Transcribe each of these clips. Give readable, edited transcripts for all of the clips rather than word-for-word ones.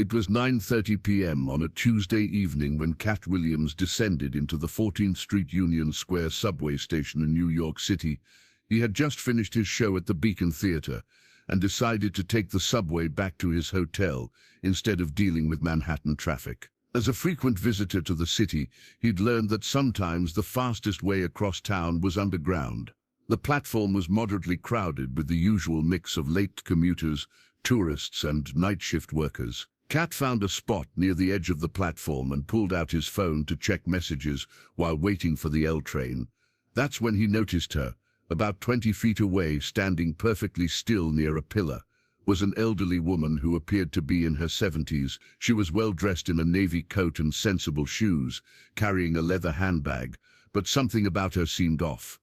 It was 9:30 p.m. on a Tuesday evening when Katt Williams descended into the 14th Street Union Square subway station in New York City. He had just finished his show at the Beacon Theater and decided to take the subway back to his hotel instead of dealing with Manhattan traffic. As a frequent visitor to the city, he'd learned that sometimes the fastest way across town was underground. The platform was moderately crowded with the usual mix of late commuters, tourists, and night shift workers. Katt found a spot near the edge of the platform and pulled out his phone to check messages while waiting for the L train. That's when he noticed her. About 20 feet away, standing perfectly still near a pillar, was an elderly woman who appeared to be in her 70s. She was well dressed in a navy coat and sensible shoes, carrying a leather handbag, but something about her seemed off.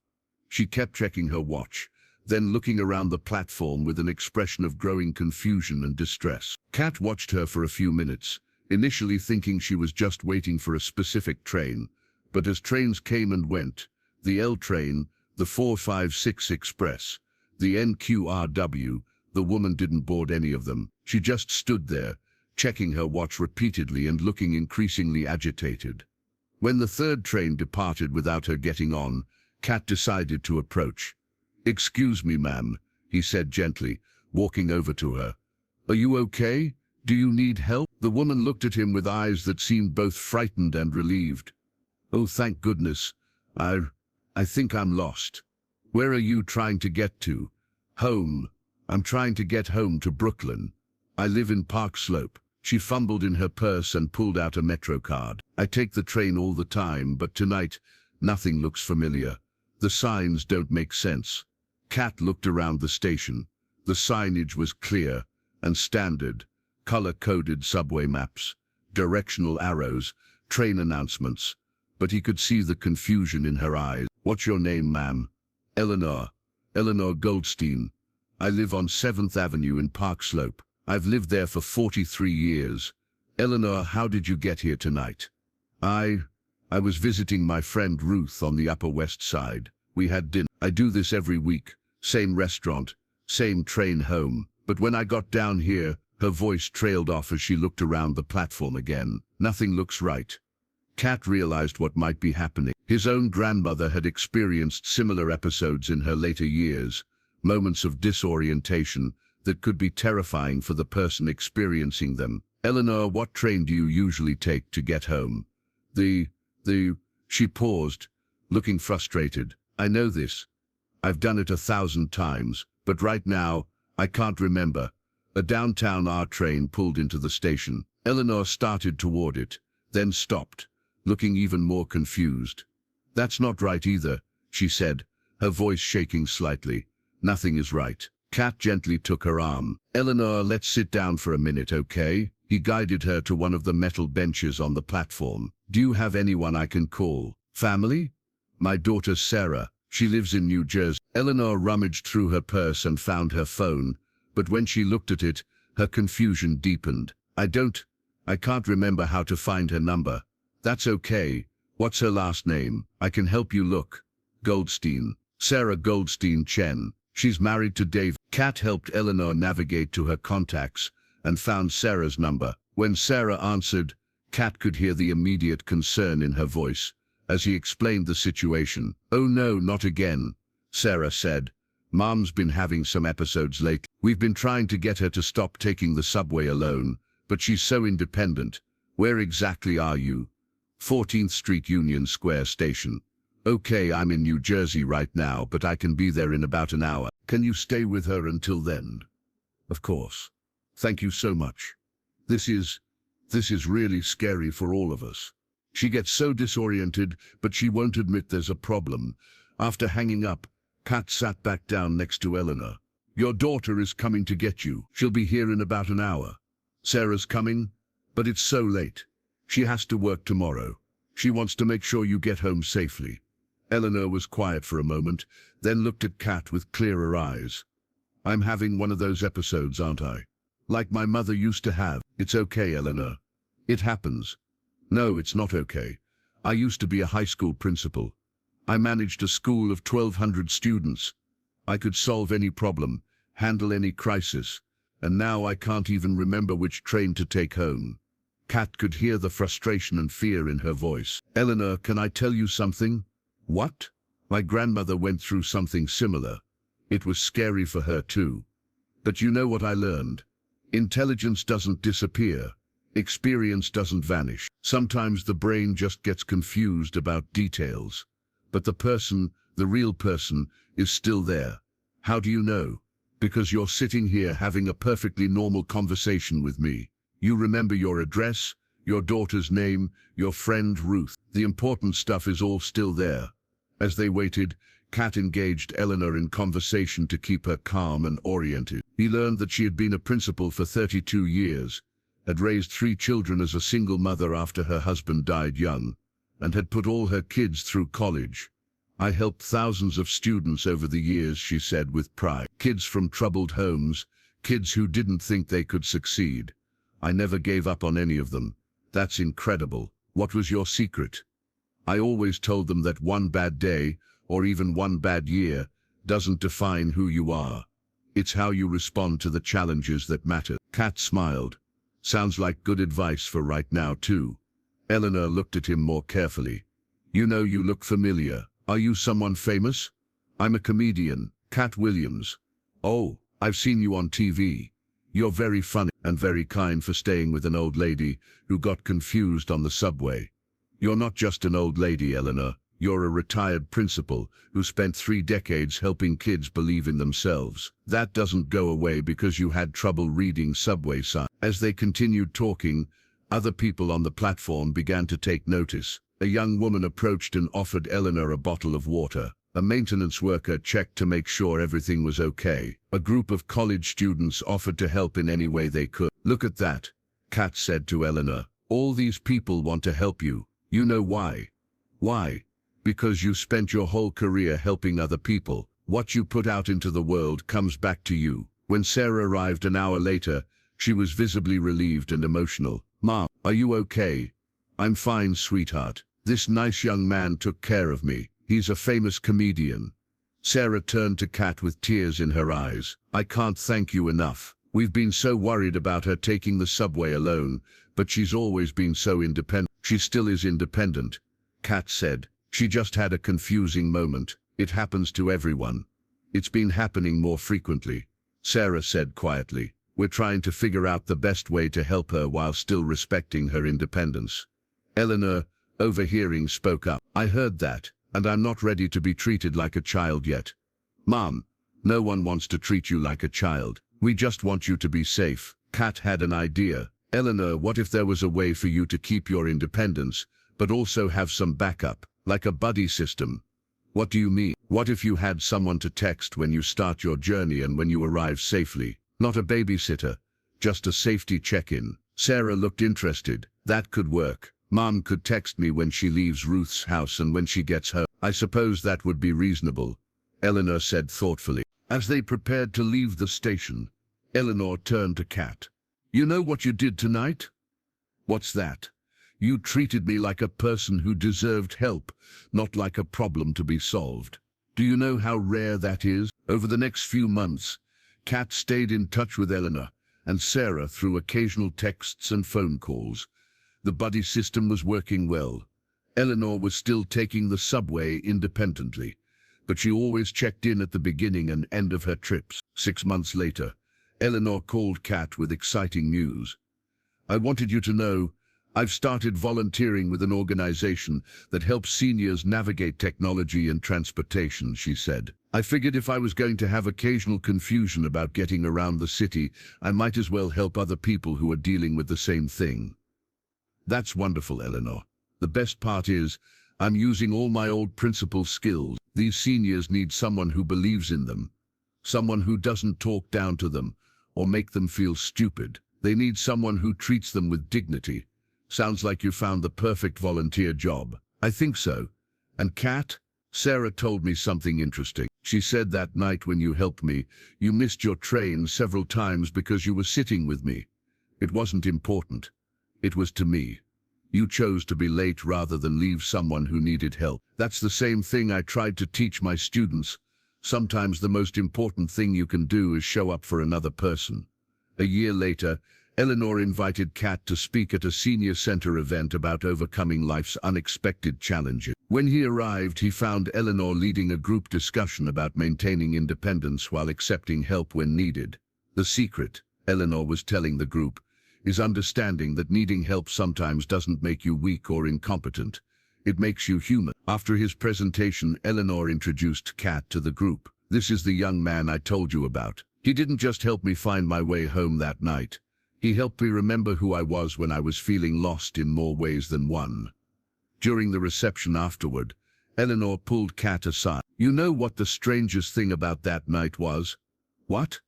She kept checking her watch, then looking around the platform with an expression of growing confusion and distress. Katt watched her for a few minutes, initially thinking she was just waiting for a specific train. But as trains came and went, the L train, the 456 Express, the NQRW, the woman didn't board any of them. She just stood there, checking her watch repeatedly and looking increasingly agitated. When the third train departed without her getting on, Katt decided to approach. "Excuse me, ma'am," he said gently, walking over to her. "Are you okay? Do you need help?" The woman looked at him with eyes that seemed both frightened and relieved. "Oh, thank goodness. I think I'm lost." "Where are you trying to get to?" "Home. I'm trying to get home to Brooklyn. I live in Park Slope." She fumbled in her purse and pulled out a Metro card. "I take the train all the time, but tonight, nothing looks familiar. The signs don't make sense." Katt looked around the station. The signage was clear and standard, color-coded subway maps, directional arrows, train announcements, but he could see the confusion in her eyes. "What's your name, ma'am?" "Eleanor. Eleanor Goldstein. I live on 7th Avenue in Park Slope. I've lived there for 43 years. Eleanor, how did you get here tonight?" I was visiting my friend Ruth on the Upper West Side. We had dinner. I do this every week. Same restaurant, same train home. But when I got down here," her voice trailed off as she looked around the platform again. "Nothing looks right." Katt realized what might be happening. His own grandmother had experienced similar episodes in her later years, moments of disorientation that could be terrifying for the person experiencing them. "Eleanor, what train do you usually take to get home?" She paused, looking frustrated. "I know this. I've done it 1,000 times, but right now, I can't remember." A downtown R train pulled into the station. Eleanor started toward it, then stopped, looking even more confused. "That's not right either," she said, her voice shaking slightly. "Nothing is right." Katt gently took her arm. "Eleanor, let's sit down for a minute, okay?" He guided her to one of the metal benches on the platform. "Do you have anyone I can call? Family?" "My daughter Sarah. She lives in New Jersey." Eleanor rummaged through her purse and found her phone, but when she looked at it, her confusion deepened. I can't remember how to find her number." "That's okay. What's her last name? I can help you look." "Goldstein. Sarah Goldstein Chen. She's married to Dave." Katt helped Eleanor navigate to her contacts and found Sarah's number. When Sarah answered, Katt could hear the immediate concern in her voice as he explained the situation. "Oh no, not again," Sarah said. "Mom's been having some episodes lately. We've been trying to get her to stop taking the subway alone, but she's so independent." "Where exactly are you?" 14th Street Union Square Station. "Okay, I'm in New Jersey right now, but I can be there in about an hour. Can you stay with her until then?" "Of course. Thank you so much. This is really scary for all of us." She gets so disoriented, but she won't admit there's a problem. After hanging up, Katt sat back down next to Eleanor. "Your daughter is coming to get you. She'll be here in about an hour." "Sarah's coming? But it's so late. She has to work tomorrow. She wants to make sure you get home safely." Eleanor was quiet for a moment, then looked at Katt with clearer eyes. "I'm having one of those episodes, aren't I? Like my mother used to have." "It's okay, Eleanor. It happens." "No, it's not okay. I used to be a high school principal. I managed a school of 1,200 students. I could solve any problem, handle any crisis, and now I can't even remember which train to take home." Katt could hear the frustration and fear in her voice. "Eleanor, can I tell you something?" "What?" "My grandmother went through something similar. It was scary for her too. But you know what I learned? Intelligence doesn't disappear. Experience doesn't vanish. Sometimes the brain just gets confused about details. But the person, the real person, is still there. How do you know? Because you're sitting here having a perfectly normal conversation with me. You remember your address, your daughter's name, your friend Ruth. The important stuff is all still there." As they waited, Katt engaged Eleanor in conversation to keep her calm and oriented. He learned that she had been a principal for 32 years, had raised 3 children as a single mother after her husband died young, and had put all her kids through college. "I helped thousands of students over the years," she said with pride. "Kids from troubled homes, kids who didn't think they could succeed. I never gave up on any of them. That's incredible. What was your secret?" "I always told them that one bad day, or even one bad year, doesn't define who you are. It's how you respond to the challenges that matter." Katt smiled. "Sounds like good advice for right now too." Eleanor looked at him more carefully. "You know, you look familiar. Are you someone famous?" "I'm a comedian, Katt Williams." "Oh, I've seen you on TV. You're very funny and very kind for staying with an old lady who got confused on the subway." "You're not just an old lady, Eleanor. You're a retired principal who spent 3 decades helping kids believe in themselves. That doesn't go away because you had trouble reading subway signs." As they continued talking, other people on the platform began to take notice. A young woman approached and offered Eleanor a bottle of water. A maintenance worker checked to make sure everything was okay. A group of college students offered to help in any way they could. "Look at that," Katt said to Eleanor. "All these people want to help you. You know why? Why? Because you spent your whole career helping other people. What you put out into the world comes back to you." When Sarah arrived an hour later, she was visibly relieved and emotional. "Mom, are you okay?" "I'm fine, sweetheart. This nice young man took care of me. He's a famous comedian." Sarah turned to Katt with tears in her eyes. "I can't thank you enough. We've been so worried about her taking the subway alone, but she's always been so independent." "She still is independent," Katt said. "She just had a confusing moment. It happens to everyone. It's been happening more frequently." Sarah said quietly. "We're trying to figure out the best way to help her while still respecting her independence." Eleanor, overhearing, spoke up. "I heard that, and I'm not ready to be treated like a child yet." "Mom, no one wants to treat you like a child. We just want you to be safe." Katt had an idea. "Eleanor, what if there was a way for you to keep your independence, but also have some backup? Like a buddy system." "What do you mean?" "What if you had someone to text when you start your journey and when you arrive safely? Not a babysitter, just a safety check-in." Sarah looked interested. "That could work. Mom could text me when she leaves Ruth's house and when she gets home." "I suppose that would be reasonable," Eleanor said thoughtfully. As they prepared to leave the station, Eleanor turned to Katt. "You know what you did tonight?" "What's that?" "You treated me like a person who deserved help, not like a problem to be solved. Do you know how rare that is?" Over the next few months, Katt stayed in touch with Eleanor and Sarah through occasional texts and phone calls. The buddy system was working well. Eleanor was still taking the subway independently, but she always checked in at the beginning and end of her trips. 6 months later, Eleanor called Katt with exciting news. "I wanted you to know, I've started volunteering with an organization that helps seniors navigate technology and transportation," she said. "I figured if I was going to have occasional confusion about getting around the city, I might as well help other people who are dealing with the same thing." "That's wonderful, Eleanor. The best part is, I'm using all my old principal skills. These seniors need someone who believes in them, someone who doesn't talk down to them or make them feel stupid. They need someone who treats them with dignity. Sounds like you found the perfect volunteer job." "I think so. And Katt, Sarah told me something interesting. She said that night when you helped me, you missed your train several times because you were sitting with me. It wasn't important. It was to me. You chose to be late rather than leave someone who needed help. That's the same thing I tried to teach my students. Sometimes the most important thing you can do is show up for another person. A year later, Eleanor invited Katt to speak at a senior center event about overcoming life's unexpected challenges. When he arrived, he found Eleanor leading a group discussion about maintaining independence while accepting help when needed. The secret, Eleanor was telling the group, is understanding that needing help sometimes doesn't make you weak or incompetent. It makes you human. After his presentation, Eleanor introduced Katt to the group. "This is the young man I told you about. He didn't just help me find my way home that night. He helped me remember who I was when I was feeling lost in more ways than one." During the reception afterward, Eleanor pulled Katt aside. "You know what the strangest thing about that night was?" "What?"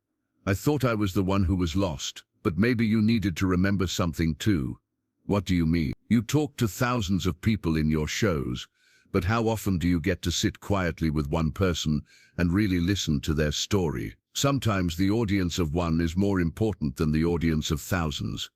"I thought I was the one who was lost, but maybe you needed to remember something too." "What do you mean?" "You talk to thousands of people in your shows, but how often do you get to sit quietly with one person and really listen to their story? Sometimes the audience of one is more important than the audience of thousands."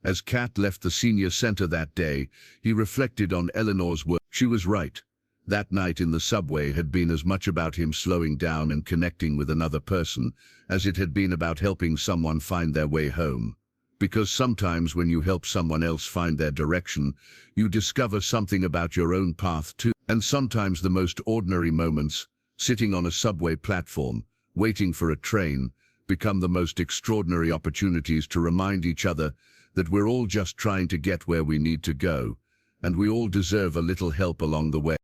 As Katt left the senior center that day, he reflected on Eleanor's words. She was right. That night in the subway had been as much about him slowing down and connecting with another person as it had been about helping someone find their way home. Because sometimes when you help someone else find their direction, you discover something about your own path too. And sometimes the most ordinary moments, sitting on a subway platform, waiting for a train, become the most extraordinary opportunities to remind each other that we're all just trying to get where we need to go, and we all deserve a little help along the way.